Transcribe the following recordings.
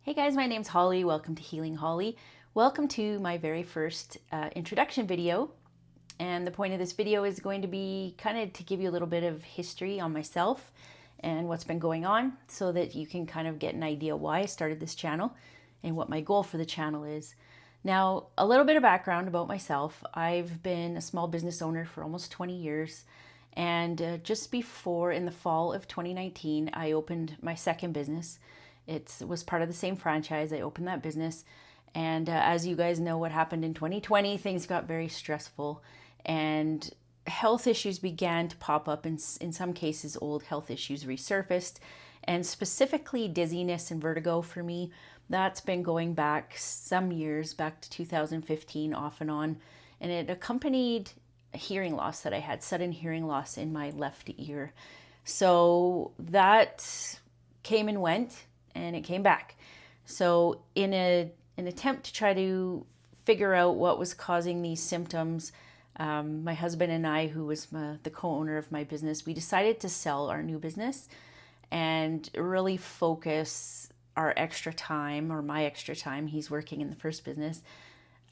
Hey guys, my name's Holly. Welcome to Healing Holly. Welcome to my very first introduction video. And the point of this video is going to be kind of to give you a little bit of history on myself and what's been going on so that you can kind of get an idea why I started this channel and what my goal for the channel is. Now, a little bit of background about myself. I've been a small business owner for almost 20 years. And just before, in the fall of 2019, I opened my second business. It was part of the same franchise. I opened that business. And as you guys know, what happened in 2020, things got very stressful. And health issues began to pop up. In some cases, old health issues resurfaced. And specifically dizziness and vertigo for me, that's been going back some years, back to 2015 off and on. And it accompanied a hearing loss that I had, sudden hearing loss in my left ear. So that came and went, and it came back. So in an attempt to try to figure out what was causing these symptoms, my husband and I, who was the co-owner of my business, we decided to sell our new business and really focus our extra time, or my extra time, he's working in the first business,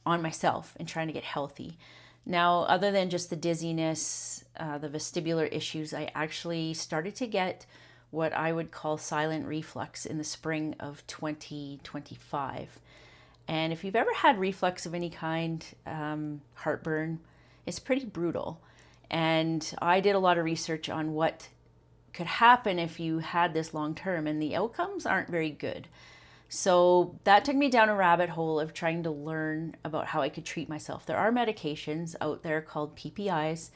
on myself and trying to get healthy. Now, other than just the dizziness, the vestibular issues, I actually started to get what I would call silent reflux in the spring of 2025. And if you've ever had reflux of any kind, heartburn, it's pretty brutal. And I did a lot of research on what could happen if you had this long term, and the outcomes aren't very good. So that took me down a rabbit hole of trying to learn about how I could treat myself. There are medications out there called PPIs,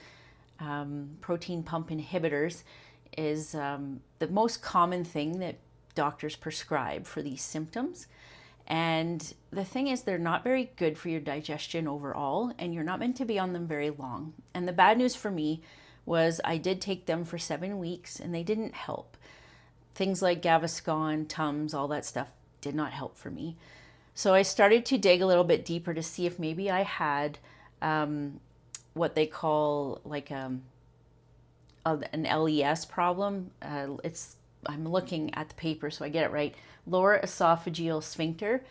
protein pump inhibitors is the most common thing that doctors prescribe for these symptoms. And the thing is, they're not very good for your digestion overall, and you're not meant to be on them very long. And the bad news for me was I did take them for 7 weeks and they didn't help. Things like Gaviscon, Tums, all that stuff did not help for me. So I started to dig a little bit deeper to see if maybe I had what they call like an LES problem. I'm looking at the paper so I get it right. Lower esophageal sphincter.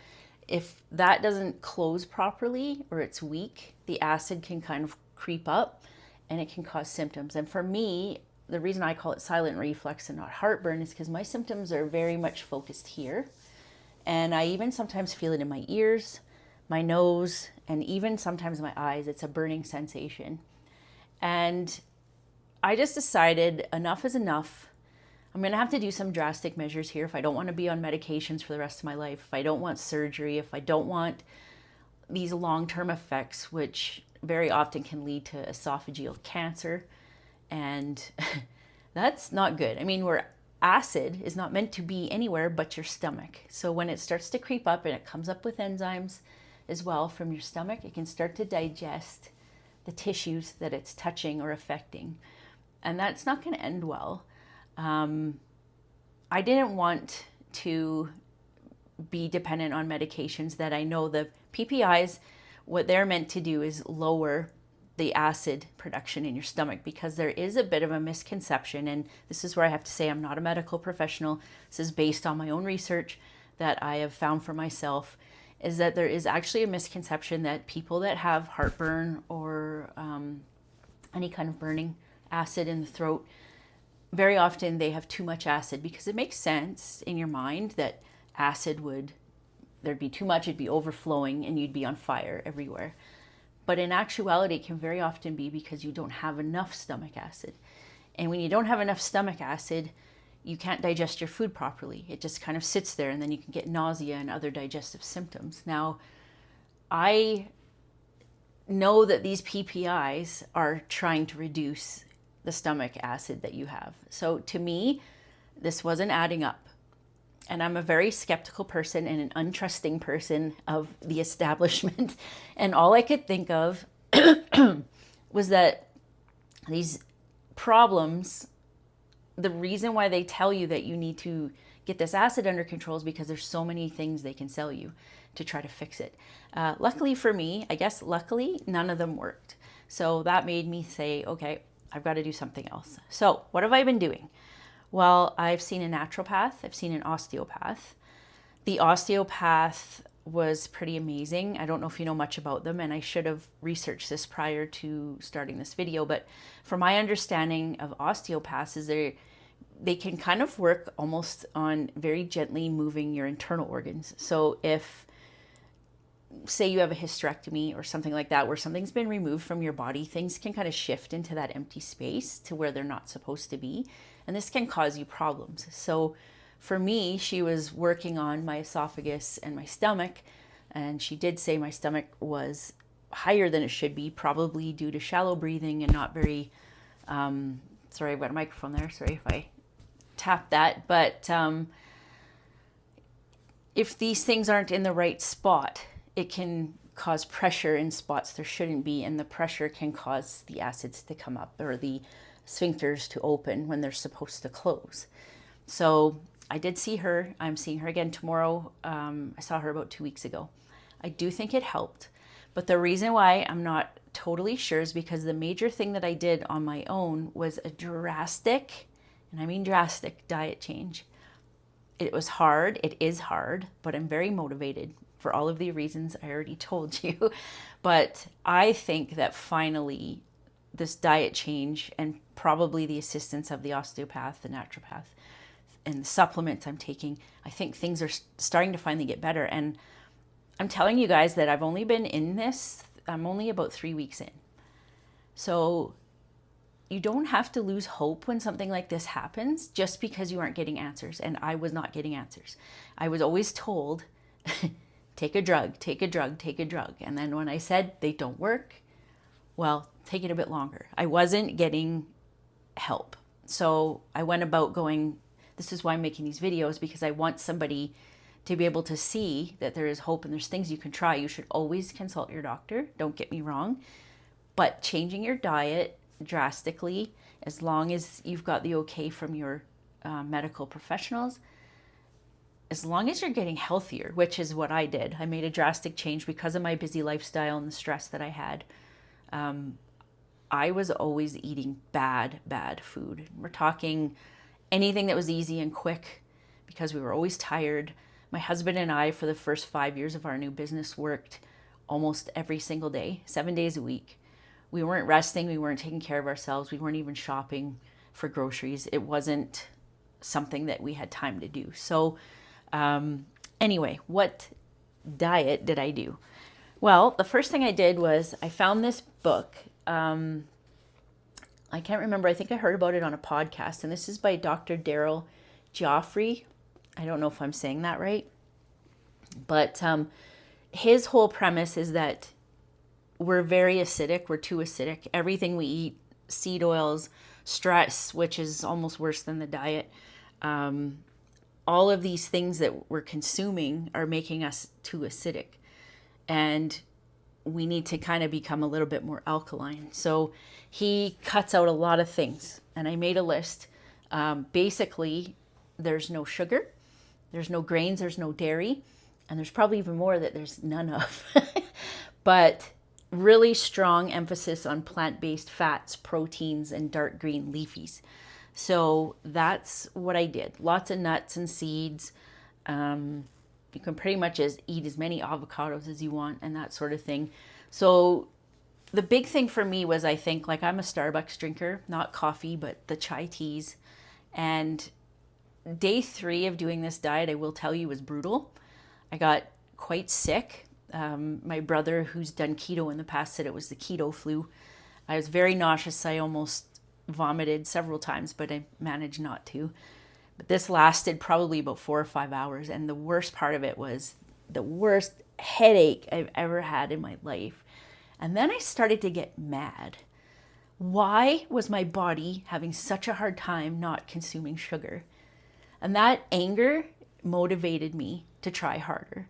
If that doesn't close properly or it's weak, the acid can kind of creep up and it can cause symptoms. And for me, the reason I call it silent reflux and not heartburn is because my symptoms are very much focused here. And I even sometimes feel it in my ears, my nose, and even sometimes my eyes. It's a burning sensation. And I just decided enough is enough. I'm going to have to do some drastic measures here if I don't want to be on medications for the rest of my life, if I don't want surgery, if I don't want these long-term effects, which very often can lead to esophageal cancer. And that's not good. I mean, where acid is not meant to be anywhere but your stomach. So when it starts to creep up and it comes up with enzymes as well from your stomach, it can start to digest the tissues that it's touching or affecting. And that's not going to end well. I didn't want to be dependent on medications that I know the PPIs, what they're meant to do is lower the acid production in your stomach, because there is a bit of a misconception, and this is where I have to say I'm not a medical professional. This is based on my own research that I have found for myself, is that there is actually a misconception that people that have heartburn or any kind of burning acid in the throat, very often they have too much acid, because it makes sense in your mind that acid there'd be too much, it'd be overflowing, and you'd be on fire everywhere. But in actuality, it can very often be because you don't have enough stomach acid. And when you don't have enough stomach acid, you can't digest your food properly. It just kind of sits there, and then you can get nausea and other digestive symptoms. Now, I know that these PPIs are trying to reduce the stomach acid that you have. So to me, this wasn't adding up. And I'm a very skeptical person and an untrusting person of the establishment. And all I could think of was that these problems, the reason why they tell you that you need to get this acid under control is because there's so many things they can sell you to try to fix it. Luckily for me, luckily, none of them worked. So that made me say, okay, I've got to do something else. So what have I been doing? Well, I've seen a naturopath, I've seen an osteopath. The osteopath was pretty amazing. I don't know if you know much about them, and I should have researched this prior to starting this video, but from my understanding of osteopaths is they can kind of work almost on very gently moving your internal organs. So if, say, you have a hysterectomy or something like that, where something's been removed from your body, things can kind of shift into that empty space to where they're not supposed to be. And this can cause you problems. So for me, she was working on my esophagus and my stomach. And she did say my stomach was higher than it should be, probably due to shallow breathing and not very, sorry, I've got a microphone there. Sorry if I tap that. But if these things aren't in the right spot, it can cause pressure in spots there shouldn't be, and the pressure can cause the acids to come up or the sphincters to open when they're supposed to close. So I did see her. I'm seeing her again tomorrow. I saw her about 2 weeks ago. I do think it helped, but the reason why I'm not totally sure is because the major thing that I did on my own was a drastic, and I mean drastic, diet change. It was hard. It is hard, but I'm very motivated for all of the reasons I already told you. But I think that finally this diet change, and probably the assistance of the osteopath, the naturopath, and the supplements I'm taking, I think things are starting to finally get better. And I'm telling you guys that I've only been in this, I'm only about 3 weeks in. So you don't have to lose hope when something like this happens just because you aren't getting answers. And I was not getting answers. I was always told, take a drug, take a drug, take a drug. And then when I said they don't work, well, take it a bit longer. I wasn't getting help. So I went about going, this is why I'm making these videos, because I want somebody to be able to see that there is hope and there's things you can try. You should always consult your doctor, don't get me wrong. But changing your diet drastically, as long as you've got the okay from your medical professionals, as long as you're getting healthier, which is what I did. I made a drastic change because of my busy lifestyle and the stress that I had. I was always eating bad food. We're talking anything that was easy and quick because we were always tired. My husband and I, for the first 5 years of our new business, worked almost every single day, 7 days a week. We weren't resting. We weren't taking care of ourselves. We weren't even shopping for groceries. It wasn't something that we had time to do. So anyway, what diet did I do? Well, the first thing I did was I found this book. I can't remember. I think I heard about it on a podcast, and this is by Dr. Daryl Gioffre. I don't know if I'm saying that right, but his whole premise is that we're very acidic. We're too acidic. Everything we eat, seed oils, stress, which is almost worse than the diet, all of these things that we're consuming are making us too acidic. And we need to kind of become a little bit more alkaline. So he cuts out a lot of things. And I made a list. Basically, there's no sugar, there's no grains, there's no dairy, and there's probably even more that there's none of. But really strong emphasis on plant-based fats, proteins, and dark green leafies. So that's what I did. Lots of nuts and seeds. You can pretty much eat as many avocados as you want and that sort of thing. So the big thing for me was, I think, like, I'm a Starbucks drinker, not coffee, but the chai teas. And day 3 of doing this diet, I will tell you, was brutal. I got quite sick. My brother, who's done keto in the past, said it was the keto flu. I was very nauseous. I almost vomited several times, but I managed not to. But this lasted probably about 4 or 5 hours. And the worst part of it was the worst headache I've ever had in my life. And then I started to get mad. Why was my body having such a hard time not consuming sugar? And that anger motivated me to try harder.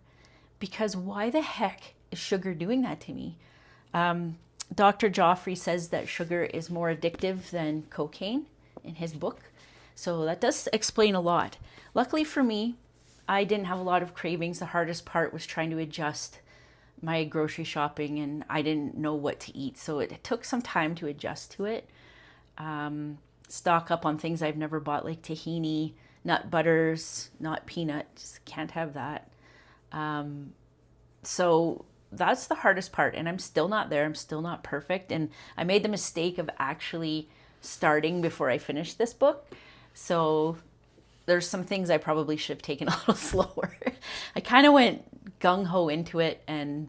Because why the heck is sugar doing that to me? Dr. Gioffre says that sugar is more addictive than cocaine in his book. So that does explain a lot. Luckily for me, I didn't have a lot of cravings. The hardest part was trying to adjust my grocery shopping, and I didn't know what to eat. So it took some time to adjust to it. Stock up on things I've never bought, like tahini nut butters, not peanuts. Can't have that. So that's the hardest part, and I'm still not there. I'm still not perfect, and I made the mistake of actually starting before I finished this book. So there's some things I probably should have taken a little slower. I kind of went gung-ho into it, and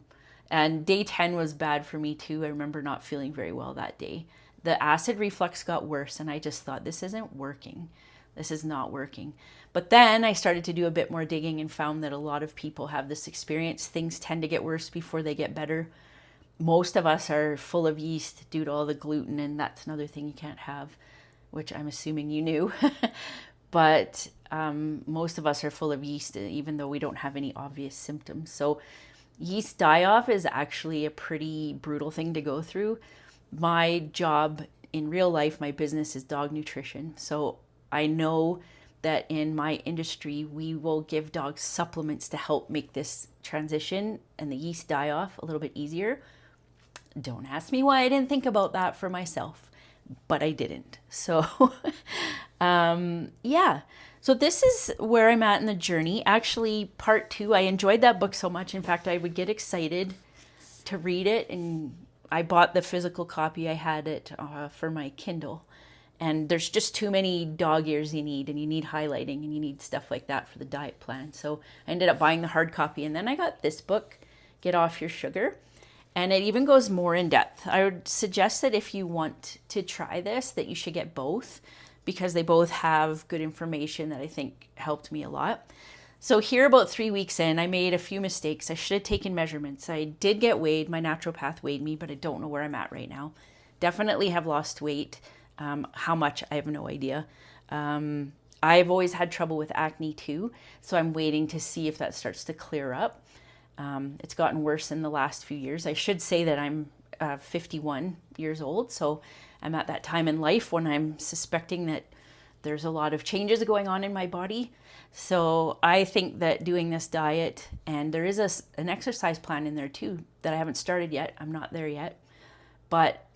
day 10 was bad for me too. I remember not feeling very well that day. The acid reflux got worse, and I just thought, this isn't working. This is not working. But then I started to do a bit more digging and found that a lot of people have this experience. Things tend to get worse before they get better. Most of us are full of yeast due to all the gluten, and that's another thing you can't have, which I'm assuming you knew. But most of us are full of yeast, even though we don't have any obvious symptoms. So yeast die-off is actually a pretty brutal thing to go through. My job in real life, my business is dog nutrition. So I know that in my industry, we will give dogs supplements to help make this transition and the yeast die-off a little bit easier. Don't ask me why I didn't think about that for myself, but I didn't. So yeah. So this is where I'm at in the journey. Actually, part 2, I enjoyed that book so much. In fact, I would get excited to read it, and I bought the physical copy. I had it for my Kindle. And there's just too many dog ears you need, and you need highlighting, and you need stuff like that for the diet plan. So I ended up buying the hard copy, and then I got this book, Get Off Your Sugar. And it even goes more in depth. I would suggest that if you want to try this, that you should get both, because they both have good information that I think helped me a lot. So here, about 3 weeks in, I made a few mistakes. I should have taken measurements. I did get weighed. My naturopath weighed me, but I don't know where I'm at right now. Definitely have lost weight. How much, I have no idea. I've always had trouble with acne too, so I'm waiting to see if that starts to clear up. It's gotten worse in the last few years. I should say that I'm 51 years old, so I'm at that time in life when I'm suspecting that there's a lot of changes going on in my body. So I think that doing this diet, and there is an exercise plan in there too that I haven't started yet. I'm not there yet, but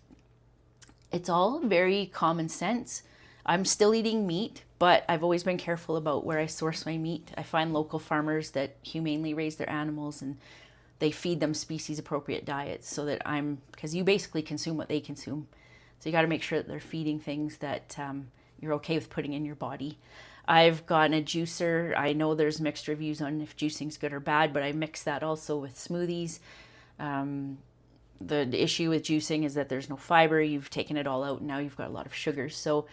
it's all very common sense. I'm still eating meat, but I've always been careful about where I source my meat. I find local farmers that humanely raise their animals, and they feed them species appropriate diets, so that because you basically consume what they consume. So you got to make sure that they're feeding things that you're okay with putting in your body. I've gotten a juicer. I know there's mixed reviews on if juicing's good or bad, but I mix that also with smoothies. The issue with juicing is that there's no fiber. You've taken it all out, and now you've got a lot of sugars. So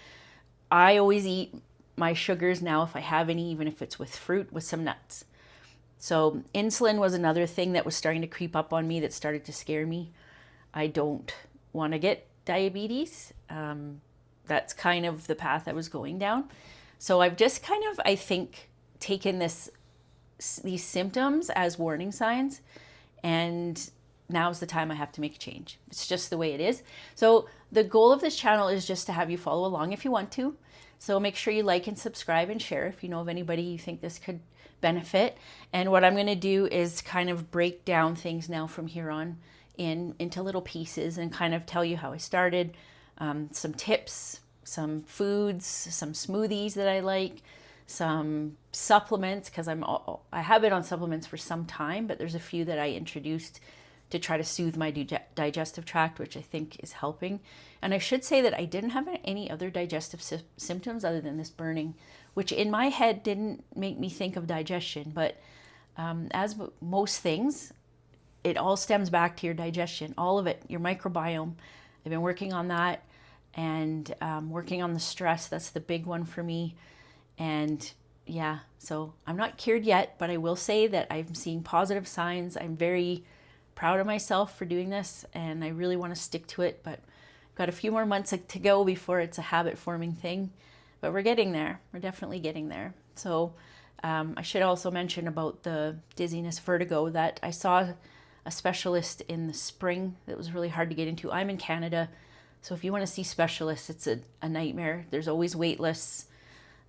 I always eat my sugars now, if I have any, even if it's with fruit, with some nuts. So insulin was another thing that was starting to creep up on me that started to scare me. I don't want to get diabetes. That's kind of the path I was going down. So I've just kind of, I think, taken these symptoms as warning signs, and now's the time I have to make a change. It's just the way it is. So the goal of this channel is just to have you follow along if you want to. So make sure you like and subscribe and share if you know of anybody you think this could benefit. And what I'm going to do is kind of break down things now from here on into little pieces and kind of tell you how I started, some tips, some foods, some smoothies that I like, some supplements, because I have been on supplements for some time, but there's a few that I introduced to try to soothe my digestive tract, which I think is helping. And I should say that I didn't have any other digestive symptoms other than this burning, which in my head didn't make me think of digestion. But as most things, it all stems back to your digestion, all of it, your microbiome. I've been working on that, and working on the stress. That's the big one for me. And yeah, so I'm not cured yet, but I will say that I'm seeing positive signs. I'm very proud of myself for doing this, and I really want to stick to it, but I've got a few more months to go before it's a habit forming thing, but we're getting there. We're definitely getting there. So I should also mention about the dizziness, vertigo, that I saw a specialist in the spring that was really hard to get into. I'm in Canada, so if you want to see specialists, it's a nightmare. There's always wait lists.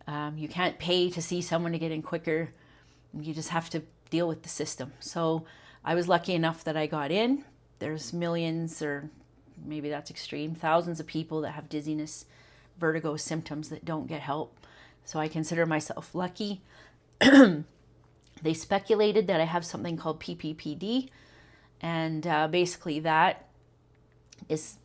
You can't pay to see someone to get in quicker. You just have to deal with the system. So I was lucky enough that I got in. There's millions, or maybe that's extreme, thousands of people that have dizziness, vertigo symptoms that don't get help. So I consider myself lucky. They speculated that I have something called PPPD, and basically that is,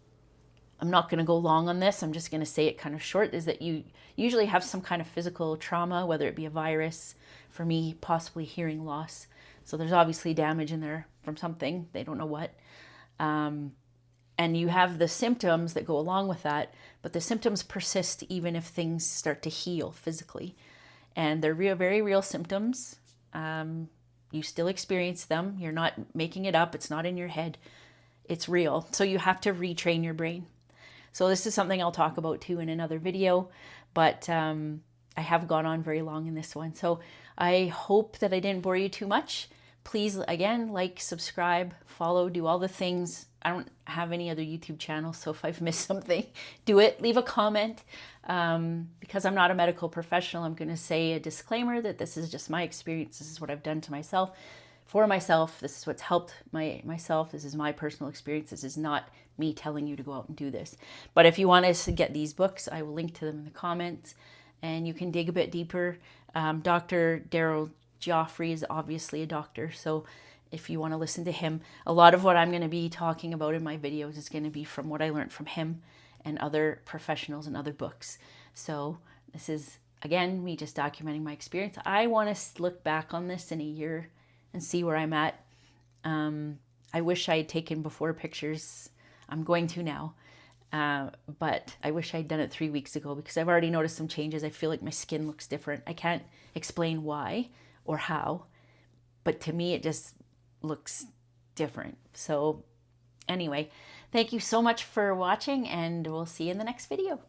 I'm not going to go long on this, I'm just going to say it kind of short, is that you usually have some kind of physical trauma, whether it be a virus, for me, possibly hearing loss. So there's obviously damage in there from something, they don't know what. And you have the symptoms that go along with that, but the symptoms persist even if things start to heal physically. And they're real, very real symptoms. You still experience them. You're not making it up. It's not in your head. It's real. So you have to retrain your brain. So this is something I'll talk about too in another video, but I have gone on very long in this one. So I hope that I didn't bore you too much. Please, again, like, subscribe, follow, do all the things. I don't have any other YouTube channels, so if I've missed something, do it. Leave a comment. Because I'm not a medical professional, I'm going to say a disclaimer that this is just my experience. This is what I've done to myself, for myself. This is what's helped myself. This is my personal experience. This is not me telling you to go out and do this. But if you want us to get these books, I will link to them in the comments, and you can dig a bit deeper. Dr. Daryl Gioffre is obviously a doctor, so if you want to listen to him, a lot of what I'm going to be talking about in my videos is going to be from what I learned from him and other professionals and other books. So this is, again, me just documenting my experience. I want to look back on this in a year and see where I'm at. I wish I had taken before pictures. I'm going to now. But I wish I'd done it 3 weeks ago, because I've already noticed some changes. I feel like my skin looks different. I can't explain why or how, but to me it just looks different. So anyway, thank you so much for watching, and we'll see you in the next video.